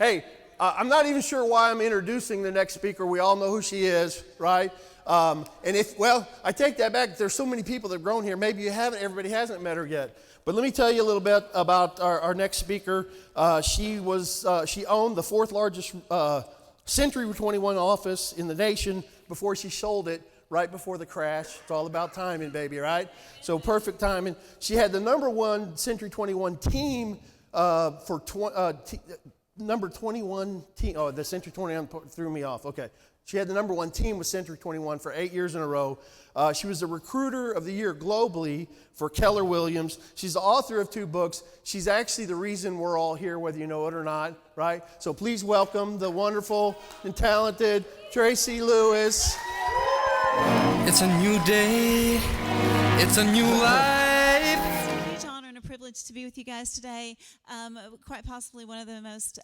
Hey, I'm not even sure why I'm introducing the next speaker. We all know who she is, right? I take that back. There's so many people that have grown here. Maybe you haven't. Everybody hasn't met her yet. But let me tell you a little bit about our next speaker. She owned the fourth largest Century 21 office in the nation before she sold it right before the crash. It's all about timing, baby, right? So perfect timing. She had the number one Century 21 team number 21 team. Oh, the Century 21 threw me off. Okay. She had the number one team with Century 21 for 8 years in a row. She was the recruiter of the year globally for Keller Williams. She's the author of 2 books. She's actually the reason we're all here, whether you know it or not, right? So please welcome the wonderful and talented Traci Lewis. It's a new day. It's a new life. Privilege to be with you guys today. Quite possibly one of the most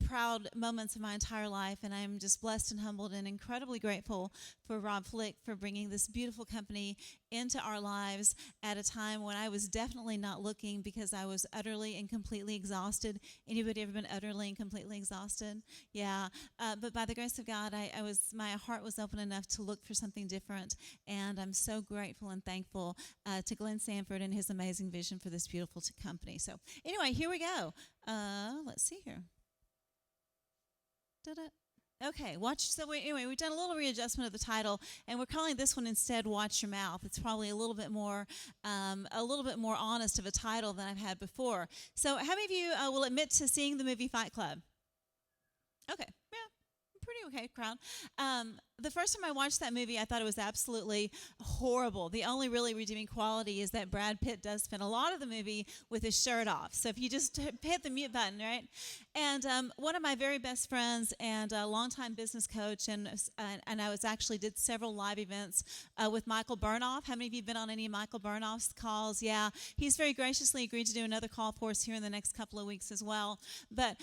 proud moments of my entire life, and I'm just blessed and humbled and incredibly grateful for Rob Flick for bringing this beautiful company into our lives at a time when I was definitely not looking, because I was utterly and completely exhausted. Anybody ever been utterly and completely exhausted? Yeah. But by the grace of God, my heart was open enough to look for something different, and I'm so grateful and thankful to Glenn Sanford and his amazing vision for this beautiful company. So anyway, here we go. Let's see here. Okay, we've done a little readjustment of the title, and we're calling this one instead "Watch Your Mouth." It's probably a little bit more honest of a title than I've had before. So, how many of you will admit to seeing the movie Fight Club? Okay, yeah, pretty okay crowd. The first time I watched that movie, I thought it was absolutely horrible. The only really redeeming quality is that Brad Pitt does spend a lot of the movie with his shirt off. So if you just hit the mute button, right? And one of my very best friends and a longtime business coach, and I did several live events with Michael Burnoff. How many of you have been on any of Michael Burnoff's calls? Yeah, he's very graciously agreed to do another call for us here in the next couple of weeks as well. But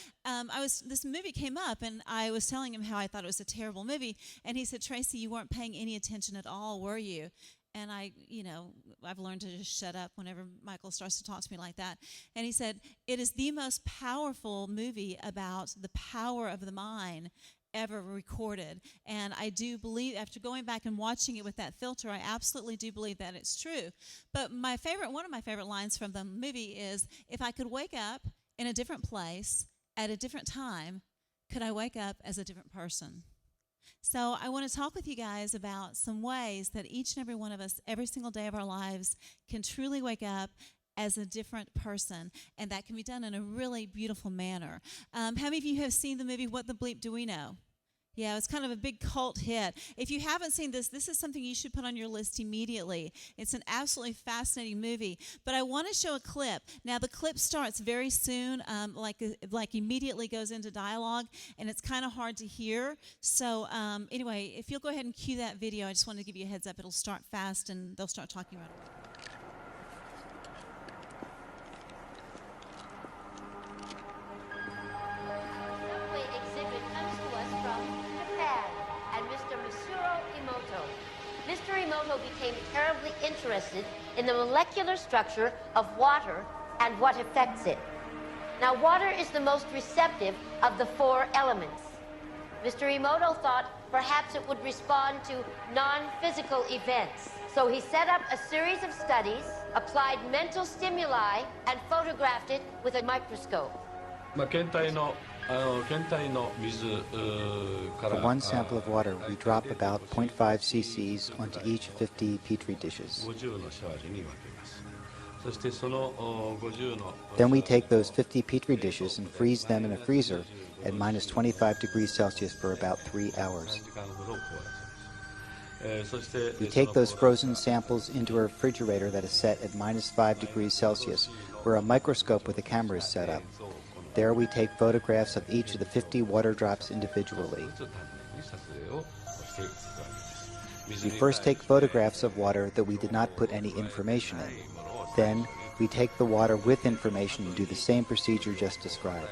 this movie came up, and I was telling him how I thought it was a terrible movie, and he said, "Traci, you weren't paying any attention at all, were you?" And I've learned to just shut up whenever Michael starts to talk to me like that. And he said, "It is the most powerful movie about the power of the mind ever recorded." And I do believe, after going back and watching it with that filter, I absolutely do believe that it's true. But one of my favorite lines from the movie is, "If I could wake up in a different place at a different time, could I wake up as a different person?" So I want to talk with you guys about some ways that each and every one of us, every single day of our lives, can truly wake up as a different person, and that can be done in a really beautiful manner. How many of you have seen the movie What the Bleep Do We Know? Yeah, it's kind of a big cult hit. If you haven't seen this is something you should put on your list immediately. It's an absolutely fascinating movie. But I want to show a clip. Now, the clip starts very soon, like immediately goes into dialogue, and it's kind of hard to hear. So anyway, if you'll go ahead and cue that video, I just want to give you a heads up. It'll start fast, and they'll start talking right away. Mr. Emoto became terribly interested in the molecular structure of water and what affects it. Now, water is the most receptive of the 4 elements. Mr. Emoto thought perhaps it would respond to non-physical events. So he set up a series of studies, applied mental stimuli, and photographed it with a microscope. For one sample of water, we drop about 0.5 cc's onto each 50 petri dishes. Then we take those 50 petri dishes and freeze them in a freezer at minus 25 degrees Celsius for about 3 hours. We take those frozen samples into a refrigerator that is set at minus 5 degrees Celsius, where a microscope with a camera is set up. There we take photographs of each of the 50 water drops individually. We first take photographs of water that we did not put any information in. Then we take the water with information and do the same procedure just described.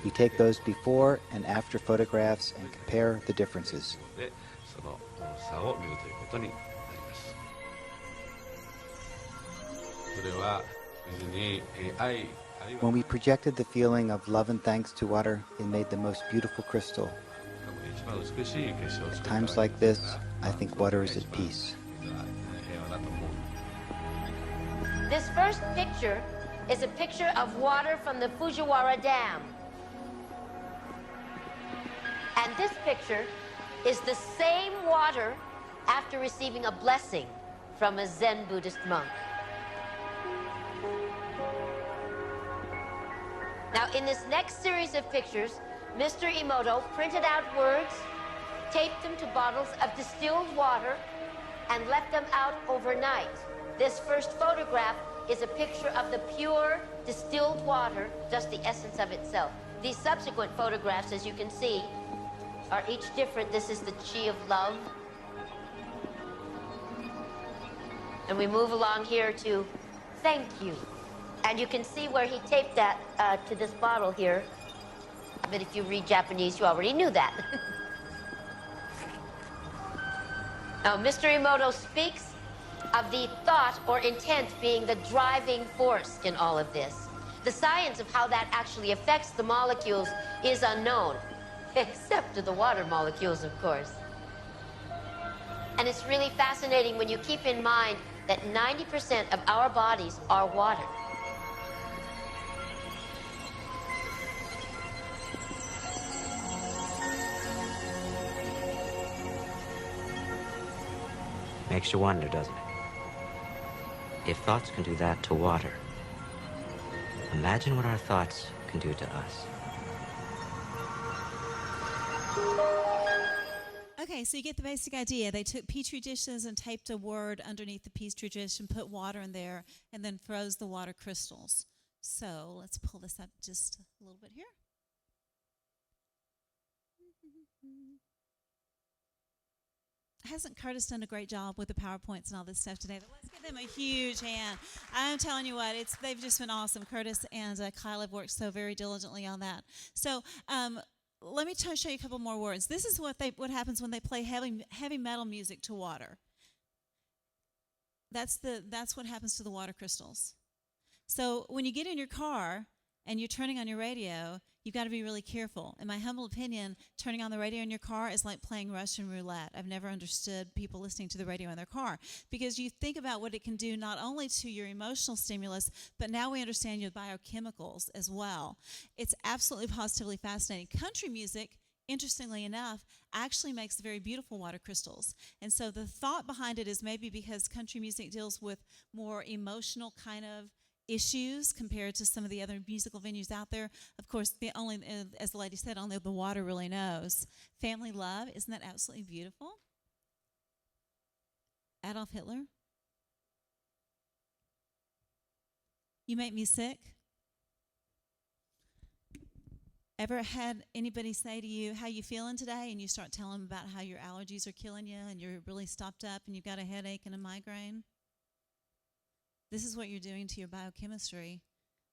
We take those before and after photographs and compare the differences. When we projected the feeling of love and thanks to water, it made the most beautiful crystal. At times like this, I think water is at peace. This first picture is a picture of water from the Fujiwara Dam. And this picture is the same water after receiving a blessing from a Zen Buddhist monk. Now, in this next series of pictures, Mr. Emoto printed out words, taped them to bottles of distilled water, and left them out overnight. This first photograph is a picture of the pure distilled water, just the essence of itself. These subsequent photographs, as you can see, are each different. This is the chi of love. And we move along here to thank you. And you can see where he taped that to this bottle here. But if you read Japanese, you already knew that. Now, Mr. Emoto speaks of the thought or intent being the driving force in all of this. The science of how that actually affects the molecules is unknown, except to the water molecules, of course. And it's really fascinating when you keep in mind that 90% of our bodies are water. Makes you wonder, doesn't it? If thoughts can do that to water, imagine what our thoughts can do to us. Okay, so you get the basic idea. They took Petri dishes and taped a word underneath the Petri dish and put water in there and then froze the water crystals. So let's pull this up just a little bit here. Hasn't Curtis done a great job with the PowerPoints and all this stuff today? But let's give them a huge hand. I'm telling you what, they've just been awesome. Curtis and Kyle have worked so very diligently on that. So let me show you a couple more words. This is what happens when they play heavy metal music to water. That's what happens to the water crystals. So when you get in your car and you're turning on your radio, you've got to be really careful. In my humble opinion, turning on the radio in your car is like playing Russian roulette. I've never understood people listening to the radio in their car, because you think about what it can do not only to your emotional stimulus, but now we understand your biochemicals as well. It's absolutely positively fascinating. Country music, interestingly enough, actually makes very beautiful water crystals. And so the thought behind it is maybe because country music deals with more emotional kind of issues compared to some of the other musical venues out there. Of course, as the lady said, only the water really knows. Family love, isn't that absolutely beautiful? Adolf Hitler. You make me sick. Ever had anybody say to you, how you feeling today? And you start telling them about how your allergies are killing you and you're really stopped up and you've got a headache and a migraine? This is what you're doing to your biochemistry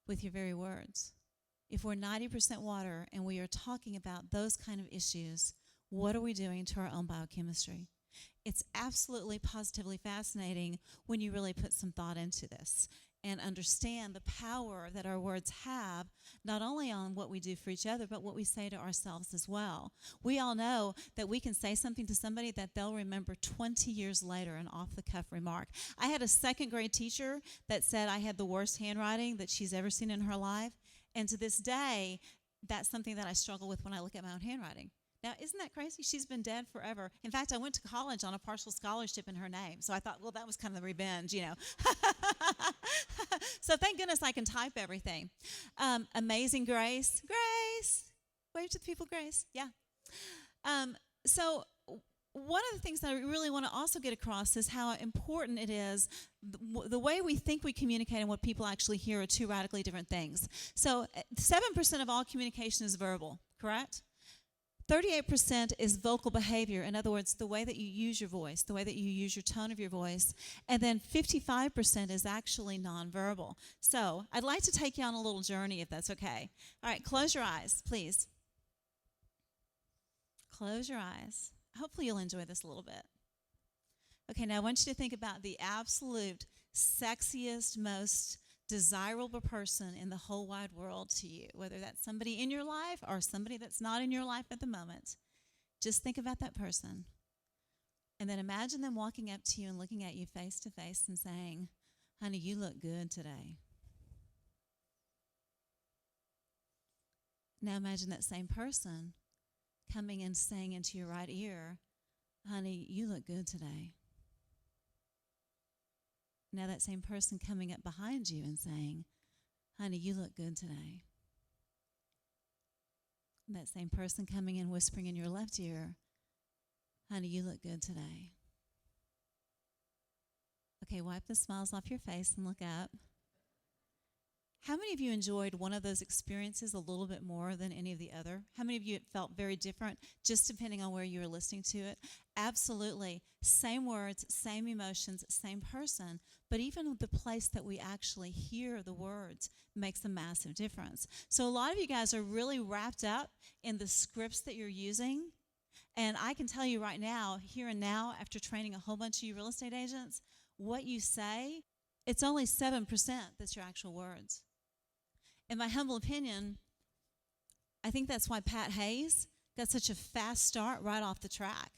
with your very words. If we're 90% water and we are talking about those kind of issues, what are we doing to our own biochemistry? It's absolutely positively fascinating when you really put some thought into this and understand the power that our words have, not only on what we do for each other, but what we say to ourselves as well. We all know that we can say something to somebody that they'll remember 20 years later, an off-the-cuff remark. I had a second grade teacher that said I had the worst handwriting that she's ever seen in her life, and to this day, that's something that I struggle with when I look at my own handwriting. Now, isn't that crazy? She's been dead forever. In fact, I went to college on a partial scholarship in her name. So I thought, well, that was kind of the revenge, you know. So thank goodness I can type everything. Amazing Grace. Grace. Wave to the people, Grace. Yeah. So one of the things that I really want to also get across is how important it is. The way we think we communicate and what people actually hear are two radically different things. So 7% of all communication is verbal, correct? 38% is vocal behavior. In other words, the way that you use your voice, the way that you use your tone of your voice. And then 55% is actually nonverbal. So I'd like to take you on a little journey, if that's okay. All right, close your eyes, please. Close your eyes. Hopefully you'll enjoy this a little bit. Okay, now I want you to think about the absolute sexiest, most desirable person in the whole wide world to you, whether that's somebody in your life or somebody that's not in your life at the moment. Just think about that person. And then imagine them walking up to you and looking at you face to face and saying, honey, you look good today. Now imagine that same person coming and saying into your right ear, honey, you look good today. Now that same person coming up behind you and saying, honey, you look good today. And that same person coming and whispering in your left ear, honey, you look good today. Okay, wipe the smiles off your face and look up. How many of you enjoyed one of those experiences a little bit more than any of the other? How many of you it felt very different, just depending on where you were listening to it? Absolutely. Same words, same emotions, same person, but even the place that we actually hear the words makes a massive difference. So a lot of you guys are really wrapped up in the scripts that you're using. And I can tell you right now, here and now, after training a whole bunch of you real estate agents, what you say, it's only 7% that's your actual words. In my humble opinion, I think that's why Pat Hayes got such a fast start right off the track.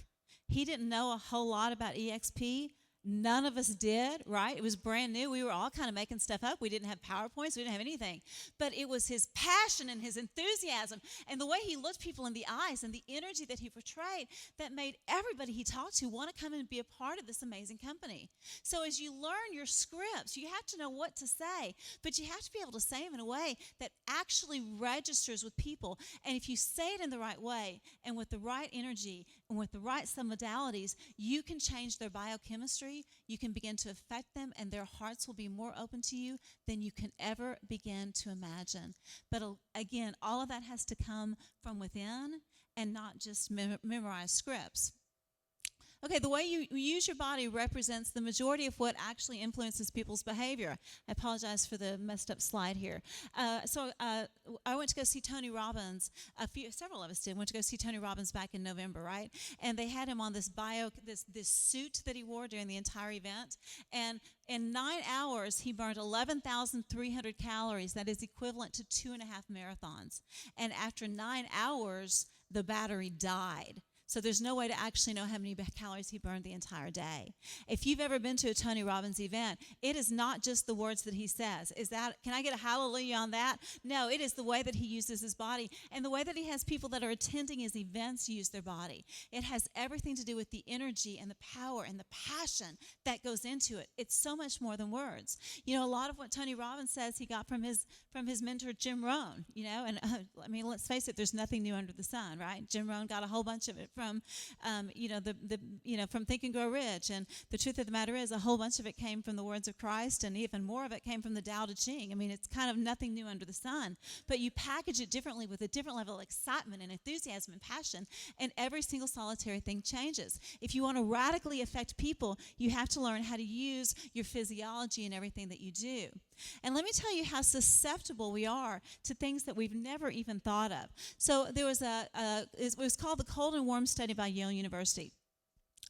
He didn't know a whole lot about EXP. None of us did, right? It was brand new. We were all kind of making stuff up. We didn't have PowerPoints. We didn't have anything. But it was his passion and his enthusiasm and the way he looked people in the eyes and the energy that he portrayed that made everybody he talked to want to come and be a part of this amazing company. So as you learn your scripts, you have to know what to say, but you have to be able to say them in a way that actually registers with people. And if you say it in the right way and with the right energy and with the right submodalities, you can change their biochemistry. You can begin to affect them, and their hearts will be more open to you than you can ever begin to imagine. But again, all of that has to come from within and not just memorize scripts. Okay, the way you use your body represents the majority of what actually influences people's behavior. I apologize for the messed up slide here. I went to go see Tony Robbins. Several of us went to go see Tony Robbins back in November, right? And they had him on this suit that he wore during the entire event. And in 9 hours, he burned 11,300 calories. That is equivalent to 2.5 marathons. And after 9 hours, the battery died. So there's no way to actually know how many calories he burned the entire day. If you've ever been to a Tony Robbins event, it is not just the words that he says. Can I get a hallelujah on that? No, it is the way that he uses his body and the way that he has people that are attending his events use their body. It has everything to do with the energy and the power and the passion that goes into it. It's so much more than words. You know, a lot of what Tony Robbins says he got from his mentor Jim Rohn, you know, and I mean, let's face it, there's nothing new under the sun, right? Jim Rohn got a whole bunch of it from from Think and Grow Rich, and the truth of the matter is a whole bunch of it came from the words of Christ, and even more of it came from the Tao Te Ching. I mean, it's kind of nothing new under the sun, but you package it differently with a different level of excitement and enthusiasm and passion, and every single solitary thing changes. If you want to radically affect people, you have to learn how to use your physiology in everything that you do. And let me tell you how susceptible we are to things that we've never even thought of. So there was it was called the Cold and Warm Study by Yale University.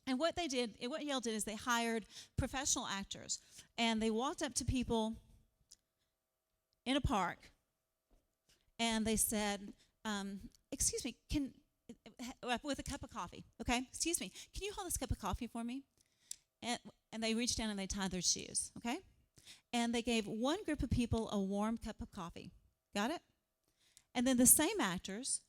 And what Yale did is they hired professional actors, and they walked up to people in a park, and they said, excuse me, with a cup of coffee, okay? Excuse me, can you hold this cup of coffee for me? And they reached down and they tied their shoes, okay? And they gave one group of people a warm cup of coffee. Got it? And then the same actors,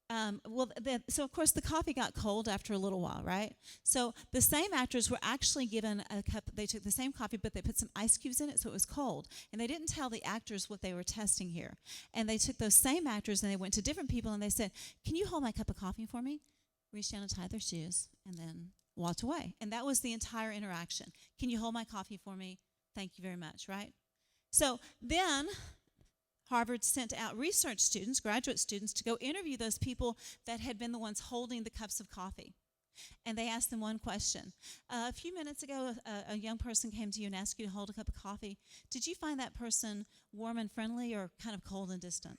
so of course the coffee got cold after a little while, right? So the same actors were actually given a cup. They took the same coffee, but they put some ice cubes in it so it was cold. And they didn't tell the actors what they were testing here. And they took those same actors and they went to different people and they said, can you hold my cup of coffee for me? Reached down and tied their shoes and then walked away. And that was the entire interaction. Can you hold my coffee for me? Thank you very much, right? So then Harvard sent out research students, graduate students, to go interview those people that had been the ones holding the cups of coffee. And they asked them one question. A few minutes ago, a young person came to you and asked you to hold a cup of coffee. Did you find that person warm and friendly or kind of cold and distant?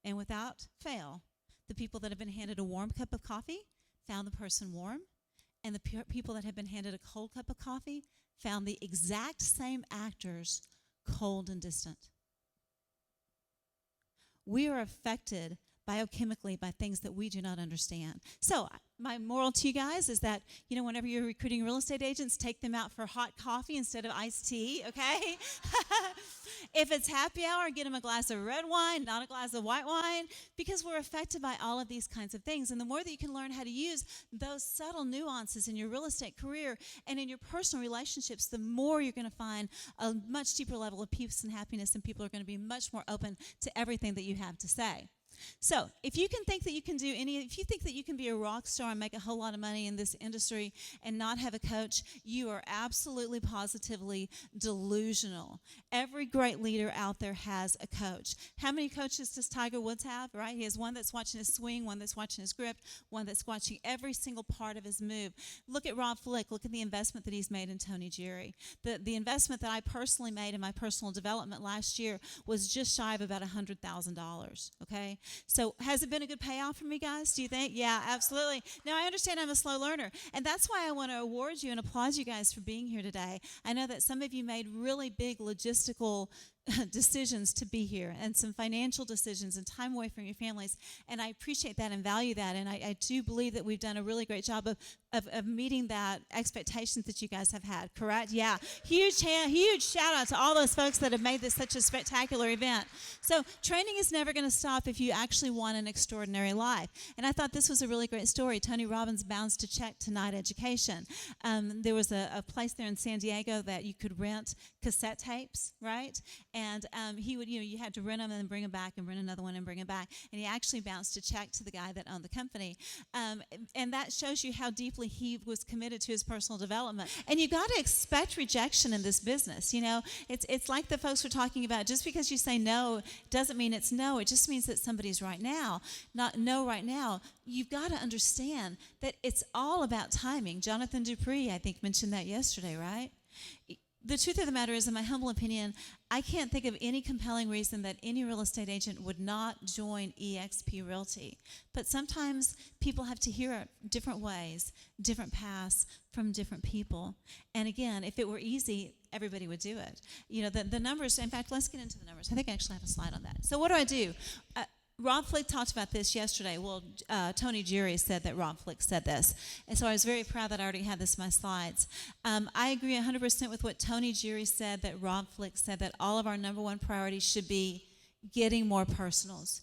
And without fail, the people that had been handed a warm cup of coffee found the person warm, and the people that had been handed a cold cup of coffee found the exact same actors cold and distant. We are affected biochemically by things that we do not understand. So my moral to you guys is that, whenever you're recruiting real estate agents, take them out for hot coffee instead of iced tea, okay? If it's happy hour, get them a glass of red wine, not a glass of white wine, because we're affected by all of these kinds of things. And the more that you can learn how to use those subtle nuances in your real estate career and in your personal relationships, the more you're going to find a much deeper level of peace and happiness, and people are going to be much more open to everything that you have to say. So if you think that you can be a rock star and make a whole lot of money in this industry and not have a coach, you are absolutely positively delusional. Every great leader out there has a coach. How many coaches does Tiger Woods have, right? He has one that's watching his swing, one that's watching his grip, one that's watching every single part of his move. Look at Rob Flick. Look at the investment that he's made in Tony Jerry. The investment that I personally made in my personal development last year was just shy of about $100,000, okay? So has it been a good payoff for me, guys? Do you think? Yeah, absolutely. Now, I understand I'm a slow learner, and that's why I want to award you and applaud you guys for being here today. I know that some of you made really big logistical decisions to be here, and some financial decisions and time away from your families, and I appreciate that and value that, and I do believe that we've done a really great job of meeting that expectations that you guys have had, correct? Yeah. Huge shout out to all those folks that have made this such a spectacular event. So training is never going to stop if you actually want an extraordinary life. And I thought this was a really great story. Tony Robbins Bounds to Check Tonight Education. There was a place there in San Diego that you could rent cassette tapes, right? And he would, you had to rent them and then bring them back and rent another one and bring them back. And he actually bounced a check to the guy that owned the company. And that shows you how deeply he was committed to his personal development. And you got to expect rejection in this business. It's like the folks were talking about. Just because you say no doesn't mean it's no. It just means that somebody's right now, not no right now. You've got to understand that it's all about timing. Jonathan Dupree, I think, mentioned that yesterday, right? The truth of the matter is, in my humble opinion, I can't think of any compelling reason that any real estate agent would not join eXp Realty. But sometimes people have to hear it different ways, different paths from different people. And again, if it were easy, everybody would do it. The numbers, in fact, let's get into the numbers. I think I actually have a slide on that. So what do? Rob Flick talked about this yesterday. Well, Tony Jerry said that Rob Flick said this. And so I was very proud that I already had this in my slides. I agree 100% with what Tony Jerry said, that Rob Flick said, that all of our number one priority should be getting more personals.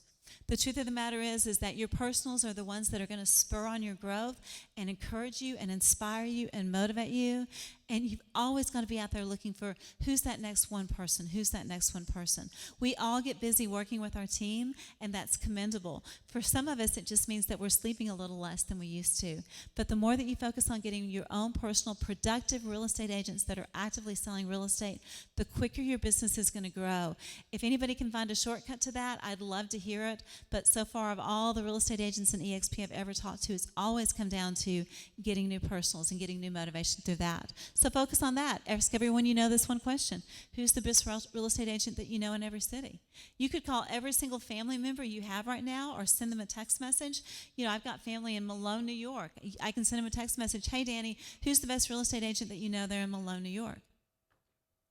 The truth of the matter is that your personals are the ones that are going to spur on your growth and encourage you and inspire you and motivate you. And you've always got to be out there looking for who's that next one person, who's that next one person. We all get busy working with our team, and that's commendable. For some of us, it just means that we're sleeping a little less than we used to. But the more that you focus on getting your own personal, productive real estate agents that are actively selling real estate, the quicker your business is going to grow. If anybody can find a shortcut to that, I'd love to hear it. But so far, of all the real estate agents in eXp I've ever talked to, it's always come down to getting new personals and getting new motivation through that. So focus on that. Ask everyone you know this one question. Who's the best real estate agent that you know in every city? You could call every single family member you have right now or send them a text message. I've got family in Malone, New York. I can send them a text message. Hey, Danny, who's the best real estate agent that you know there in Malone, New York?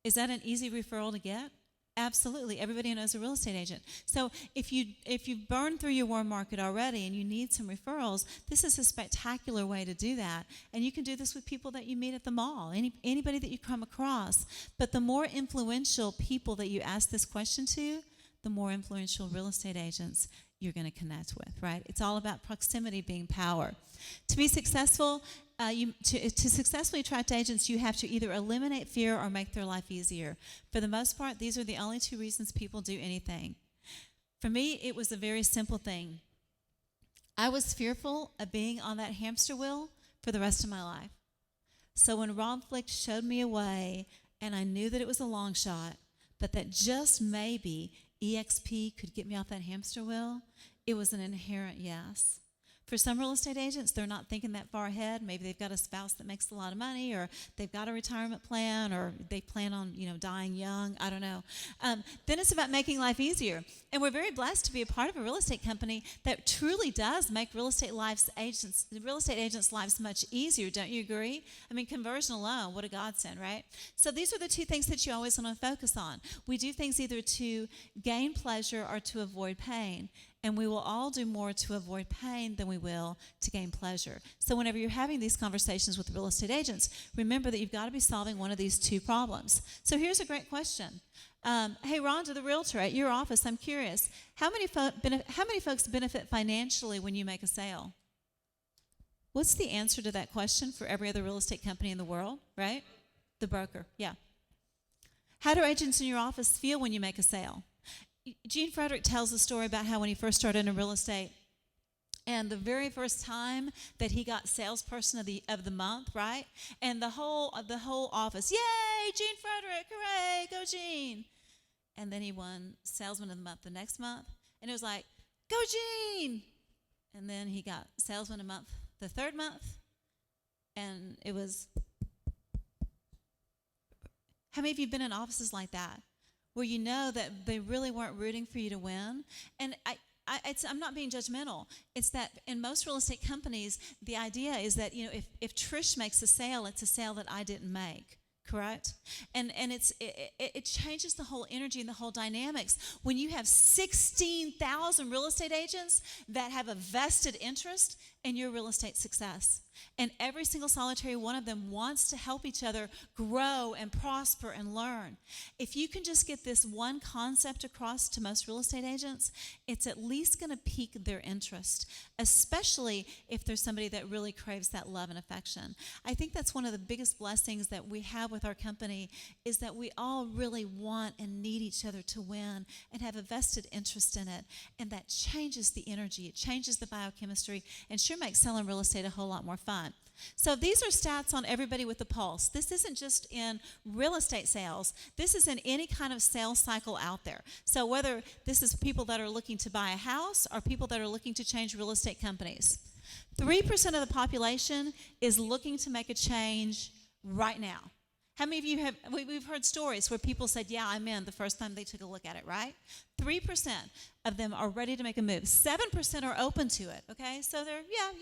Is that an easy referral to get? Absolutely. Everybody knows a real estate agent. So if you've burned through your warm market already and you need some referrals, this is a spectacular way to do that. And you can do this with people that you meet at the mall, anybody that you come across. But the more influential people that you ask this question to, the more influential real estate agents you're going to connect with, right? It's all about proximity being power. To be successful, to successfully attract agents, you have to either eliminate fear or make their life easier. For the most part, these are the only two reasons people do anything. For me, it was a very simple thing. I was fearful of being on that hamster wheel for the rest of my life. So when Rob Flick showed me a way, and I knew that it was a long shot, but that just maybe eXp could get me off that hamster wheel, it was an inherent yes. For some real estate agents, they're not thinking that far ahead. Maybe they've got a spouse that makes a lot of money, or they've got a retirement plan, or they plan on, dying young. I don't know. Then it's about making life easier. And we're very blessed to be a part of a real estate company that truly does make real estate agents' lives much easier. Don't you agree? I mean, conversion alone, what a godsend, right? So these are the two things that you always want to focus on. We do things either to gain pleasure or to avoid pain. And we will all do more to avoid pain than we will to gain pleasure. So whenever you're having these conversations with real estate agents, remember that you've got to be solving one of these two problems. So here's a great question. Hey, Rhonda, the realtor at your office, I'm curious, how many folks benefit financially when you make a sale? What's the answer to that question for every other real estate company in the world, right? The broker, yeah. How do agents in your office feel when you make a sale? Gene Frederick tells a story about how when he first started in real estate, and the very first time that he got salesperson of the month, right? And the whole office, yay, Gene Frederick, hooray, go Gene. And then he won salesman of the month the next month, and it was like, go Gene. And then he got salesman of the month the third month, and it was, how many of you have been in offices like that, where you know that they really weren't rooting for you to win? And I'm not being judgmental. It's that in most real estate companies, the idea is that, if Trish makes a sale, it's a sale that I didn't make. Correct? And it changes the whole energy and the whole dynamics. When you have 16,000 real estate agents that have a vested interest in your real estate success, and every single solitary one of them wants to help each other grow and prosper and learn. If you can just get this one concept across to most real estate agents, it's at least going to pique their interest, especially if there's somebody that really craves that love and affection. I think that's one of the biggest blessings that we have with our company, is that we all really want and need each other to win and have a vested interest in it. And that changes the energy, it changes the biochemistry, and sure makes selling real estate a whole lot more fun. So these are stats on everybody with the pulse. This isn't just in real estate sales. This is in any kind of sales cycle out there. So whether this is people that are looking to buy a house or people that are looking to change real estate companies, 3% of the population is looking to make a change right now. How many of you we've heard stories where people said, yeah, I'm in, the first time they took a look at it, right? 3% of them are ready to make a move. 7% are open to it, okay? So they're,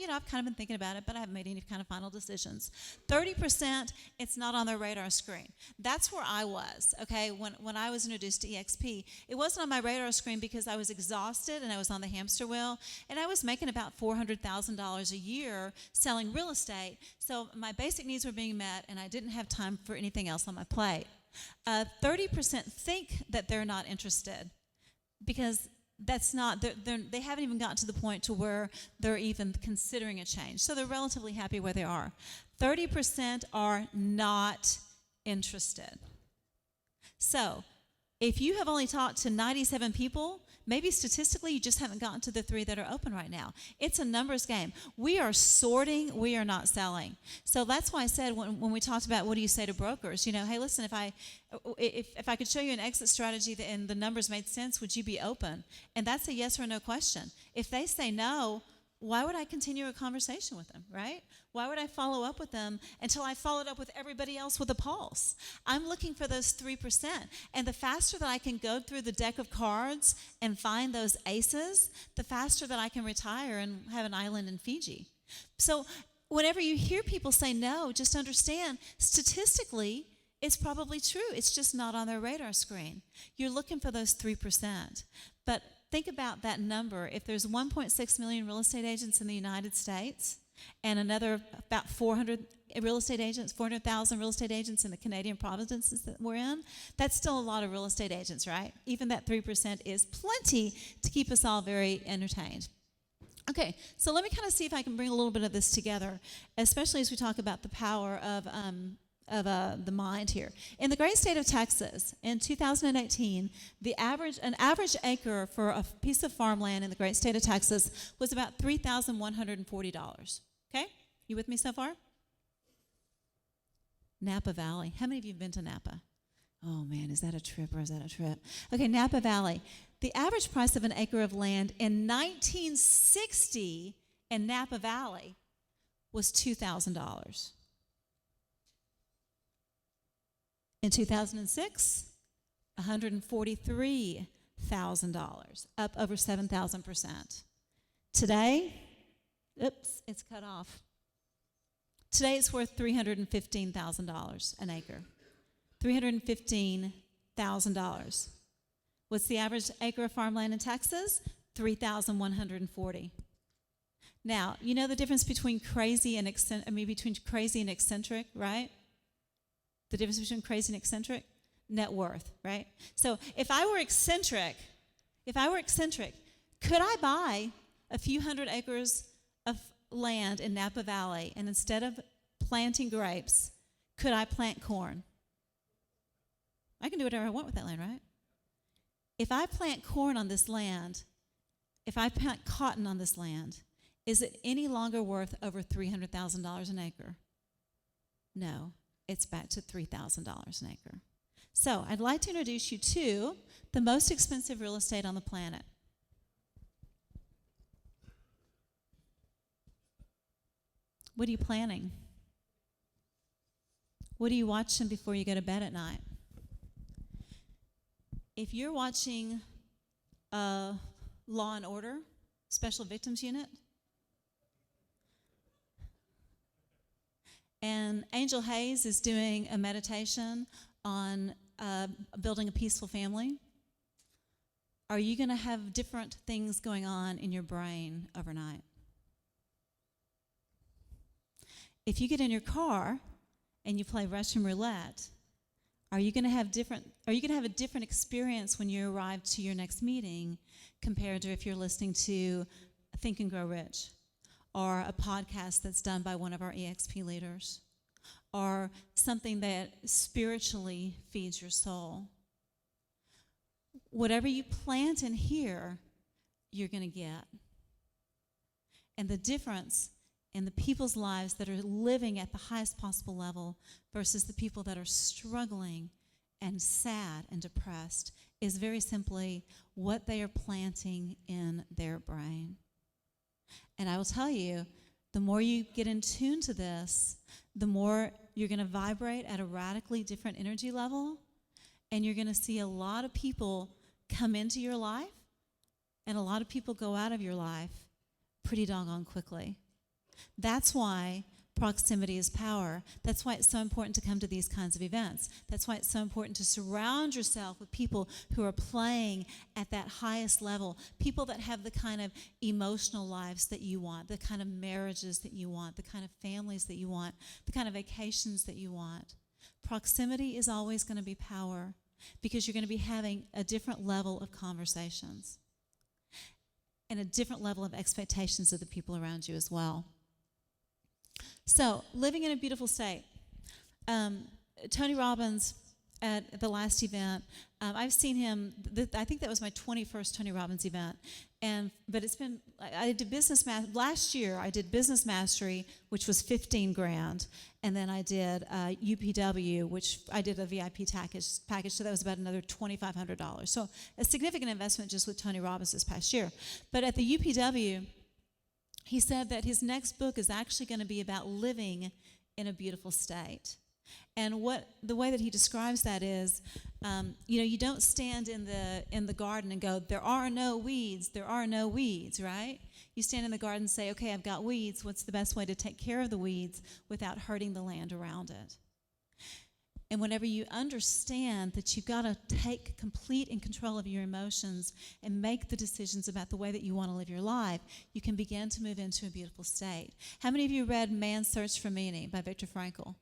I've kind of been thinking about it, but I haven't made any kind of final decisions. 30%, it's not on their radar screen. That's where I was, okay? When I was introduced to EXP, it wasn't on my radar screen because I was exhausted and I was on the hamster wheel, and I was making about $400,000 a year selling real estate, so my basic needs were being met, and I didn't have time for anything else on my plate. 30% think that they're not interested, because they haven't even gotten to the point to where they're even considering a change. So they're relatively happy where they are. 30% are not interested. So if you have only talked to 97 people, maybe statistically you just haven't gotten to the 3 that are open right now. It's a numbers game. We are sorting, we are not selling. So that's why I said when we talked about what do you say to brokers, hey, listen, if I could show you an exit strategy and the numbers made sense, would you be open? And that's a yes or no question. If they say no, why would I continue a conversation with them, right? Why would I follow up with them until I followed up with everybody else with a pulse? I'm looking for those 3%. And the faster that I can go through the deck of cards and find those aces, the faster that I can retire and have an island in Fiji. So whenever you hear people say no, just understand, statistically, it's probably true. It's just not on their radar screen. You're looking for those 3%. But think about that number. If there's 1.6 million real estate agents in the United States and another about 400,000 real estate agents in the Canadian provinces that we're in, that's still a lot of real estate agents, right? Even that 3% is plenty to keep us all very entertained. Okay, so let me kind of see if I can bring a little bit of this together, especially as we talk about the power of the mind here. In the great state of Texas, in 2018, an average acre for a piece of farmland in the great state of Texas was about $3,140. Okay? You with me so far? Napa Valley. How many of you have been to Napa? Oh man, is that a trip or is that a trip? Okay, Napa Valley. The average price of an acre of land in 1960 and Napa Valley was $2,000. In 2006, $143,000, up over 7,000%. Today, oops, it's cut off. Today it's worth $315,000 an acre. $315,000. What's the average acre of farmland in Texas? $3,140. Now, you know the difference between crazy and eccentric, right? The difference between crazy and eccentric? Net worth, right? So if I were eccentric, could I buy a few hundred acres of land in Napa Valley, and instead of planting grapes, could I plant corn? I can do whatever I want with that land, right? If I plant corn on this land, if I plant cotton on this land, is it any longer worth over $300,000 an acre? No, it's back to $3,000 an acre. So I'd like to introduce you to the most expensive real estate on the planet. What are you planning? What are you watching before you go to bed at night? If you're watching Law and Order, Special Victims Unit, and Angel Hayes is doing a meditation on building a peaceful family, are you going to have different things going on in your brain overnight? If you get in your car and you play Russian roulette, are you going to have a different experience when you arrive to your next meeting compared to if you're listening to Think and Grow Rich, or a podcast that's done by one of our EXP leaders, or something that spiritually feeds your soul? Whatever you plant in here, you're going to get. And the difference in the people's lives that are living at the highest possible level versus the people that are struggling and sad and depressed is very simply what they are planting in their brain. And I will tell you, the more you get in tune to this, the more you're going to vibrate at a radically different energy level, and you're going to see a lot of people come into your life and a lot of people go out of your life pretty doggone quickly. That's why proximity is power. That's why it's so important to come to these kinds of events. That's why it's so important to surround yourself with people who are playing at that highest level, people that have the kind of emotional lives that you want, the kind of marriages that you want, the kind of families that you want, the kind of vacations that you want. Proximity is always going to be power because you're going to be having a different level of conversations and a different level of expectations of the people around you as well. So, living in a beautiful state. Tony Robbins at the last event, I've seen him, I think that was my 21st Tony Robbins event. But it's been, I did last year I did Business Mastery, which was $15,000. And then I did UPW, which I did a VIP package, so that was about another $2,500. So a significant investment just with Tony Robbins this past year. But at the UPW, he said that his next book is actually going to be about living in a beautiful state. And the way that he describes that is, you don't stand in the garden and go, there are no weeds, right? You stand in the garden and say, okay, I've got weeds. What's the best way to take care of the weeds without hurting the land around it? And whenever you understand that you've got to take complete and control of your emotions and make the decisions about the way that you want to live your life, you can begin to move into a beautiful state. How many of you read Man's Search for Meaning by Viktor Frankl?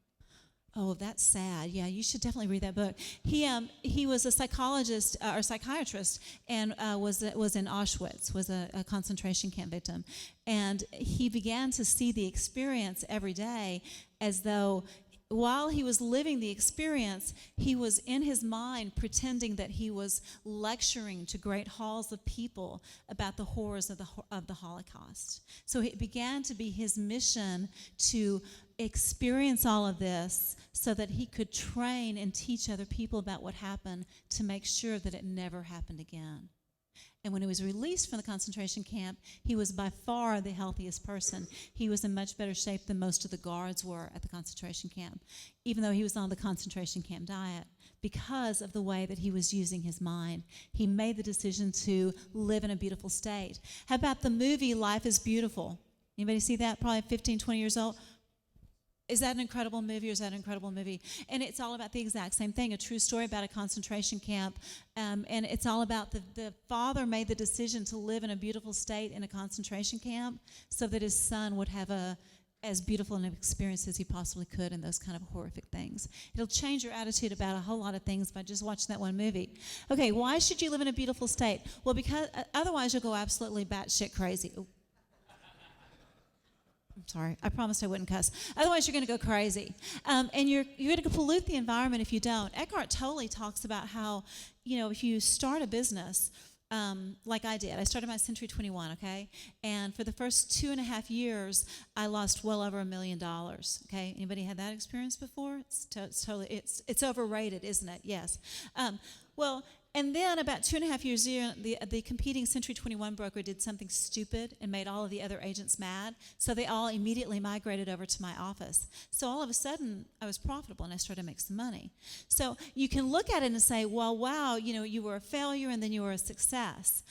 Oh, that's sad. Yeah, you should definitely read that book. He was a psychologist or psychiatrist and was in Auschwitz, was a concentration camp victim. And he began to see the experience every day as though while he was living the experience, he was in his mind pretending that he was lecturing to great halls of people about the horrors of the Holocaust. So it began to be his mission to experience all of this so that he could train and teach other people about what happened to make sure that it never happened again. And when he was released from the concentration camp, he was by far the healthiest person. He was in much better shape than most of the guards were at the concentration camp, even though he was on the concentration camp diet, because of the way that he was using his mind. He made the decision to live in a beautiful state. How about the movie Life is Beautiful? Anybody see that? Probably 15, 20 years old. Is that an incredible movie, or is that an incredible movie? And it's all about the exact same thing, a true story about a concentration camp. And it's all about the father made the decision to live in a beautiful state in a concentration camp so that his son would have as beautiful an experience as he possibly could in those kind of horrific things. It'll change your attitude about a whole lot of things by just watching that one movie. Okay, why should you live in a beautiful state? Well, because otherwise you'll go absolutely batshit crazy. Ooh. I'm sorry, I promised I wouldn't cuss. Otherwise, you're going to go crazy. And you're going to pollute the environment if you don't. Eckhart Tolle talks about how, if you start a business, like I did. I started my Century 21, okay? And for the first 2.5 years, I lost well over $1 million, okay? Anybody had that experience before? It's overrated, isn't it? Yes. And then about 2.5 years in, the competing Century 21 broker did something stupid and made all of the other agents mad, so they all immediately migrated over to my office. So all of a sudden, I was profitable, and I started to make some money. So you can look at it and say, well, wow, you were a failure and then you were a success.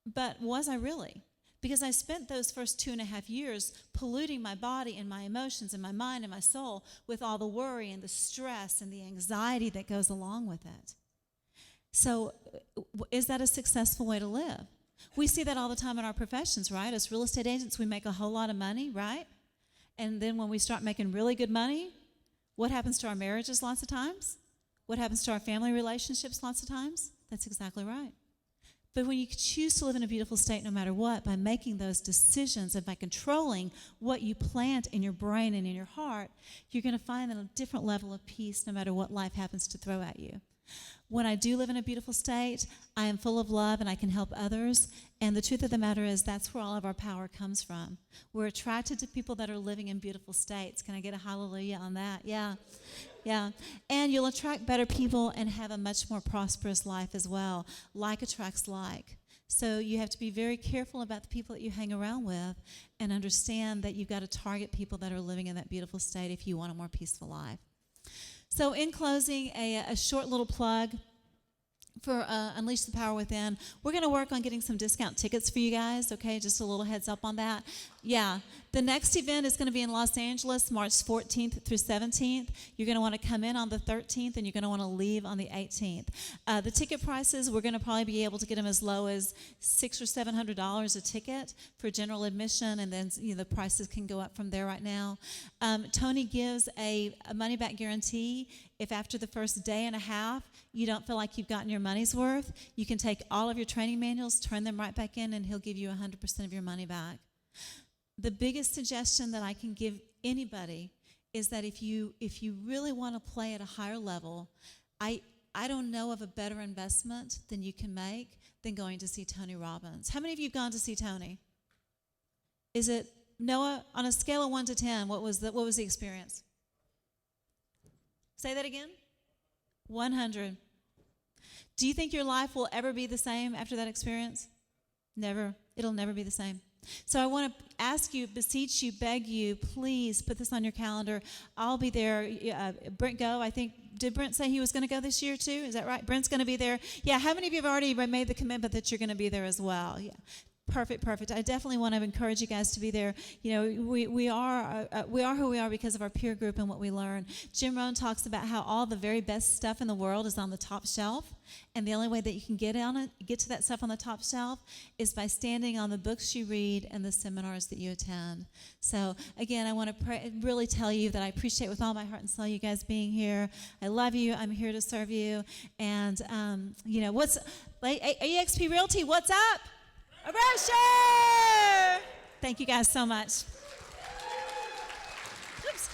But was I really? Because I spent those first 2.5 years polluting my body and my emotions and my mind and my soul with all the worry and the stress and the anxiety that goes along with it. So is that a successful way to live? We see that all the time in our professions, right? As real estate agents, we make a whole lot of money, right? And then when we start making really good money, what happens to our marriages lots of times? What happens to our family relationships lots of times? That's exactly right. But when you choose to live in a beautiful state no matter what, by making those decisions and by controlling what you plant in your brain and in your heart, you're going to find a different level of peace no matter what life happens to throw at you. When I do live in a beautiful state, I am full of love and I can help others. And the truth of the matter is that's where all of our power comes from. We're attracted to people that are living in beautiful states. Can I get a hallelujah on that? Yeah. Yeah. And you'll attract better people and have a much more prosperous life as well. Like attracts like. So you have to be very careful about the people that you hang around with and understand that you've got to target people that are living in that beautiful state if you want a more peaceful life. So in closing, a short little plug for Unleash the Power Within. We're going to work on getting some discount tickets for you guys, okay? Just a little heads up on that. Yeah. The next event is going to be in Los Angeles, March 14th through 17th. You're going to want to come in on the 13th, and you're going to want to leave on the 18th. The ticket prices, we're going to probably be able to get them as low as $600 or $700 a ticket for general admission, and then the prices can go up from there right now. Tony gives a money-back guarantee. If after the first day and a half you don't feel like you've gotten your money's worth, you can take all of your training manuals, turn them right back in, and he'll give you 100% of your money back. The biggest suggestion that I can give anybody is that if you really want to play at a higher level, I don't know of a better investment than you can make than going to see Tony Robbins. How many of you have gone to see Tony? Is it, Noah, on a scale of 1 to 10, what was the experience? Say that again? 100. Do you think your life will ever be the same after that experience? Never. It'll never be the same. So I want to ask you, beseech you, beg you, please put this on your calendar. I'll be there. Brent go. I think, did Brent say he was going to go this year too? Is that right? Brent's going to be there. Yeah, how many of you have already made the commitment that you're going to be there as well? Yeah. Perfect. I definitely want to encourage you guys to be there. We are who we are because of our peer group and what we learn. Jim Rohn talks about how all the very best stuff in the world is on the top shelf, and the only way that you can get to that stuff on the top shelf is by standing on the books you read and the seminars that you attend. So again, I want to really tell you that I appreciate with all my heart and soul you guys being here. I love you. I'm here to serve you. And what's EXP Realty? What's up? A brochure! Thank you guys so much. Oops.